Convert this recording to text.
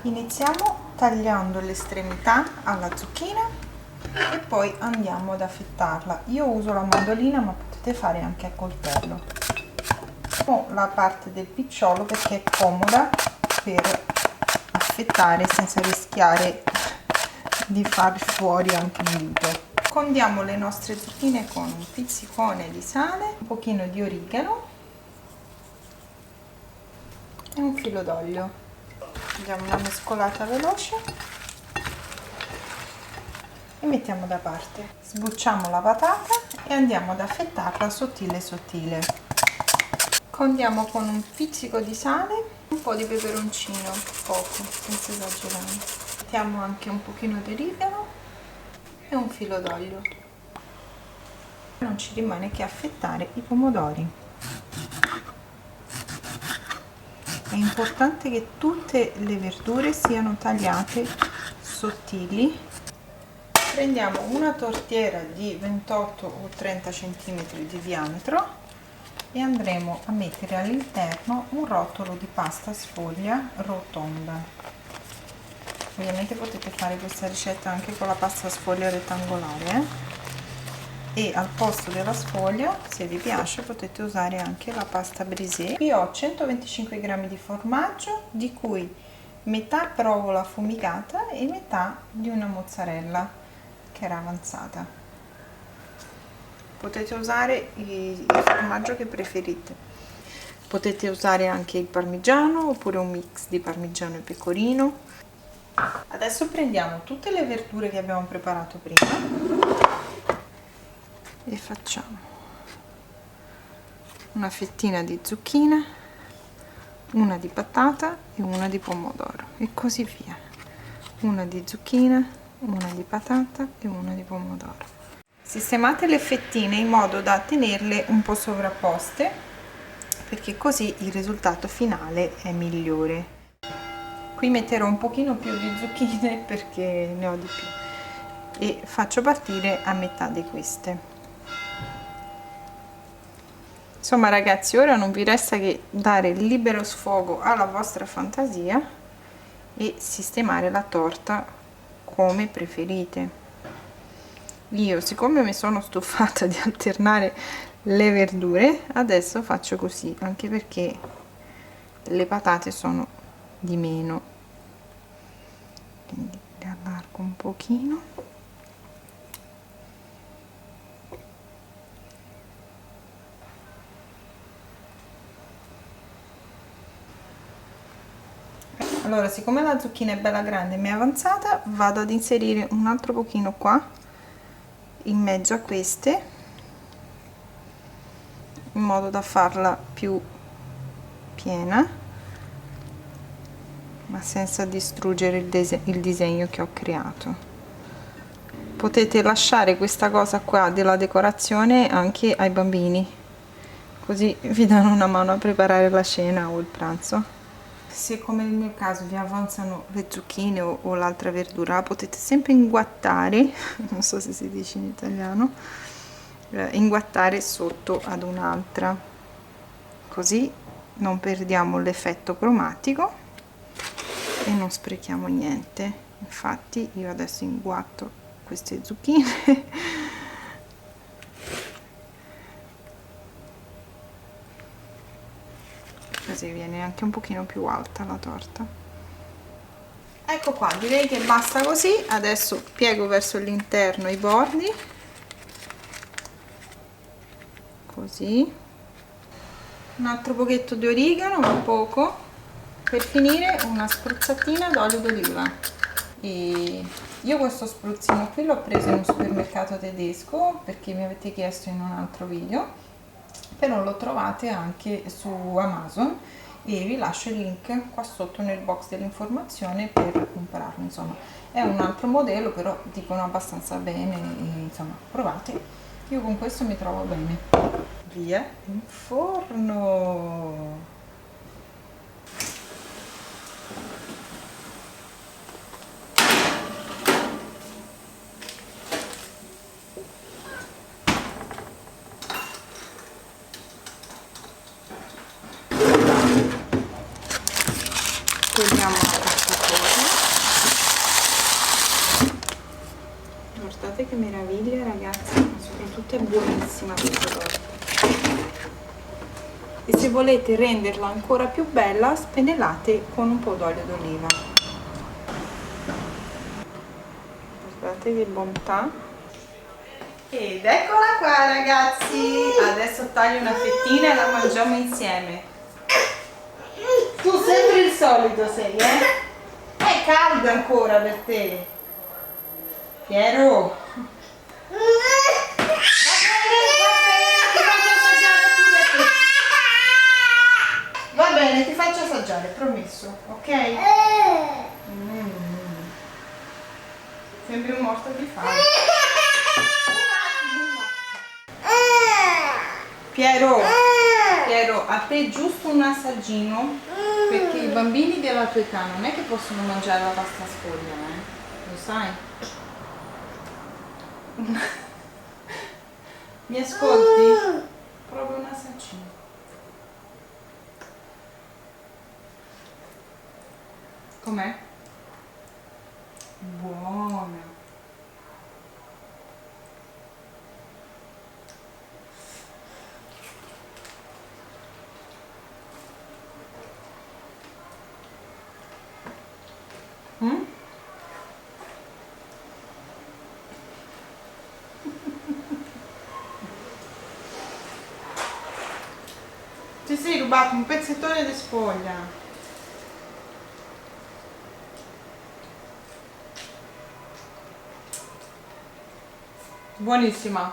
Iniziamo tagliando l'estremità alla zucchina e poi andiamo ad affettarla. Io uso la mandolina, ma potete fare anche a coltello. Ho la parte del picciolo perché è comoda per affettare senza rischiare di far fuori anche il dito. Condiamo le nostre zucchine con un pizzicone di sale, un pochino di origano e un filo d'olio. Diamo una mescolata veloce e mettiamo da parte. Sbucciamo la patata e andiamo ad affettarla sottile sottile. Condiamo con un pizzico di sale, un po' di peperoncino, poco, senza esagerare. Mettiamo anche un pochino di origano e un filo d'olio. Non ci rimane che affettare i pomodori. È importante che tutte le verdure siano tagliate sottili. Prendiamo una tortiera di 28 o 30 cm di diametro e andremo a mettere all'interno un rotolo di pasta sfoglia rotonda. Ovviamente potete fare questa ricetta anche con la pasta sfoglia rettangolare, e al posto della sfoglia, se vi piace, potete usare anche la pasta brisée. Qui ho 125 g di formaggio, di cui metà provola affumicata e metà di una mozzarella che era avanzata. Potete usare il formaggio che preferite. Potete usare anche il parmigiano oppure un mix di parmigiano e pecorino. Adesso prendiamo tutte le verdure che abbiamo preparato prima e facciamo una fettina di zucchina, una di patata e una di pomodoro e così via. Una di zucchina, una di patata e una di pomodoro. Sistemate le fettine in modo da tenerle un po' sovrapposte, perché così il risultato finale è migliore. Qui metterò un pochino più di zucchine perché ne ho di più e faccio partire a metà di queste. Insomma ragazzi, ora non vi resta che dare libero sfogo alla vostra fantasia e sistemare la torta come preferite. Io, siccome mi sono stufata di alternare le verdure, adesso faccio così, anche perché le patate sono di meno, quindi le allargo un pochino. Allora, siccome la zucchina è bella grande e mi è avanzata, vado ad inserire un altro pochino qua in mezzo a queste, in modo da farla più piena, ma senza distruggere il disegno che ho creato. Potete lasciare questa cosa qua della decorazione anche ai bambini, così vi danno una mano a preparare la cena o il pranzo. Se come nel mio caso vi avanzano le zucchine o l'altra verdura, potete sempre inguattare, non so se si dice in italiano, inguattare sotto ad un'altra, così non perdiamo l'effetto cromatico e non sprechiamo niente. Infatti io adesso inguatto queste zucchine così viene anche un pochino più alta la torta. Ecco qua, direi che basta così. Adesso piego verso l'interno i bordi, così, un altro pochetto di origano, ma poco, per finire una spruzzatina d'olio d'oliva. E io questo spruzzino qui l'ho preso in un supermercato tedesco perché mi avete chiesto in un altro video, però lo trovate anche su Amazon e vi lascio il link qua sotto nel box dell'informazione per comprarlo. Insomma, è un altro modello, però dicono abbastanza bene e, insomma, provate. Io con questo mi trovo bene. Via in forno. Togliamo questo fuori. che meraviglia ragazzi, ma soprattutto è buonissima questa torta. E se volete renderla ancora più bella, spennellate con un po' d'olio d'oliva. Guardate che bontà. Ed eccola qua ragazzi, adesso taglio una fettina e la mangiamo insieme. Tu sempre il solito sei, eh? È caldo ancora per te. Piero. Va bene, ti faccio assaggiare, promesso, ok? Sembri un morto di fame. Piero, a te giusto un assaggino, perché i bambini della tua età non è che possono mangiare la pasta sfoglia, lo sai? Mi ascolti? Proprio un assaggino. Com'è? Buona. Ti sei rubato un pezzettone di sfoglia. Buonissima.